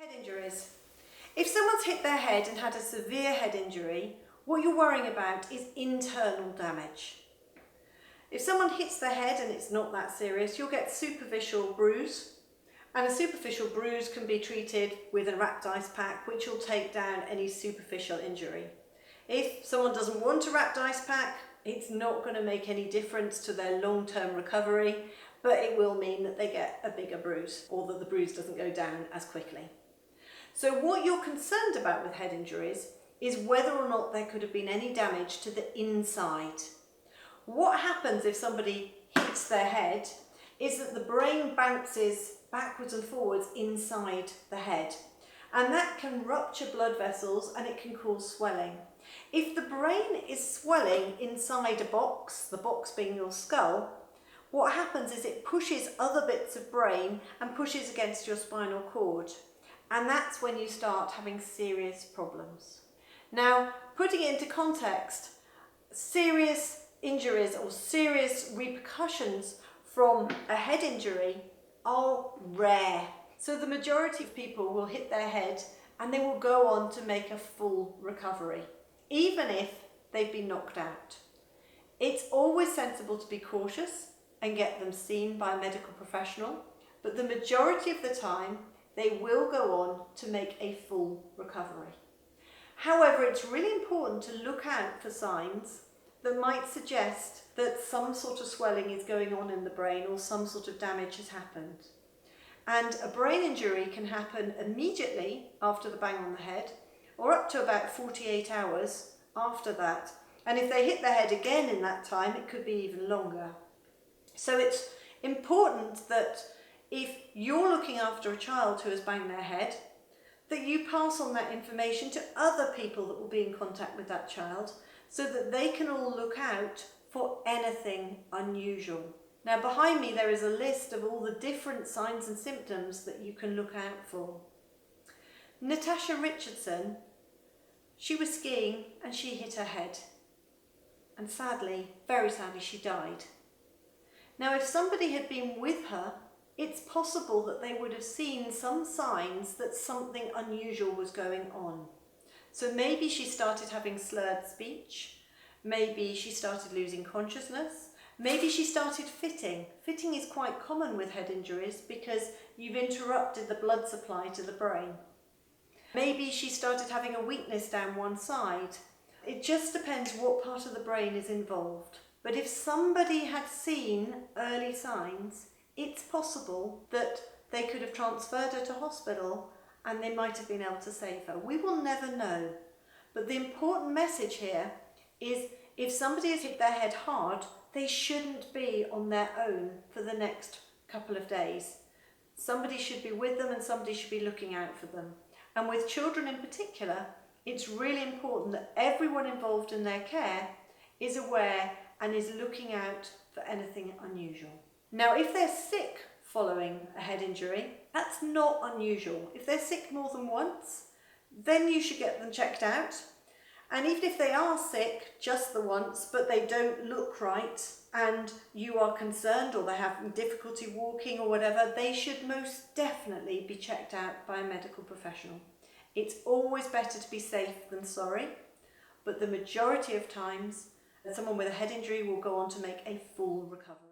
Head injuries. If someone's hit their head and had a severe head injury, what you're worrying about is internal damage. If someone hits their head and it's not that serious, you'll get superficial bruise, and a superficial bruise can be treated with a wrapped ice pack, which will take down any superficial injury. If someone doesn't want a wrapped ice pack, it's not going to make any difference to their long-term recovery, but it will mean that they get a bigger bruise, or that the bruise doesn't go down as quickly. So what you're concerned about with head injuries is whether or not there could have been any damage to the inside. What happens if somebody hits their head is that the brain bounces backwards and forwards inside the head, and that can rupture blood vessels and it can cause swelling. If the brain is swelling inside a box, the box being your skull, what happens is it pushes other bits of brain and pushes against your spinal cord. And that's when you start having serious problems. Now, putting it into context, serious injuries or serious repercussions from a head injury are rare. So the majority of people will hit their head and they will go on to make a full recovery, even if they've been knocked out. It's always sensible to be cautious and get them seen by a medical professional, but the majority of the time, they will go on to make a full recovery. However, it's really important to look out for signs that might suggest that some sort of swelling is going on in the brain or some sort of damage has happened. And a brain injury can happen immediately after the bang on the head, or up to about 48 hours after that. And if they hit their head again in that time, it could be even longer. So it's important that if you're looking after a child who has banged their head, that you pass on that information to other people that will be in contact with that child so that they can all look out for anything unusual. Now behind me there is a list of all the different signs and symptoms that you can look out for. Natasha Richardson, she was skiing and she hit her head. And sadly, very sadly, she died. Now if somebody had been with her, it's possible that they would have seen some signs that something unusual was going on. So maybe she started having slurred speech, maybe she started losing consciousness, maybe she started fitting. Fitting is quite common with head injuries because you've interrupted the blood supply to the brain. Maybe she started having a weakness down one side. It just depends what part of the brain is involved. But if somebody had seen early signs, it's possible that they could have transferred her to hospital and they might have been able to save her. We will never know. But the important message here is if somebody has hit their head hard, they shouldn't be on their own for the next couple of days. Somebody should be with them and somebody should be looking out for them. And with children in particular, it's really important that everyone involved in their care is aware and is looking out for anything unusual. Now, if they're sick following a head injury, that's not unusual. If they're sick more than once, then you should get them checked out. And even if they are sick just the once, but they don't look right, and you are concerned or they're having difficulty walking or whatever, they should most definitely be checked out by a medical professional. It's always better to be safe than sorry, but the majority of times, someone with a head injury will go on to make a full recovery.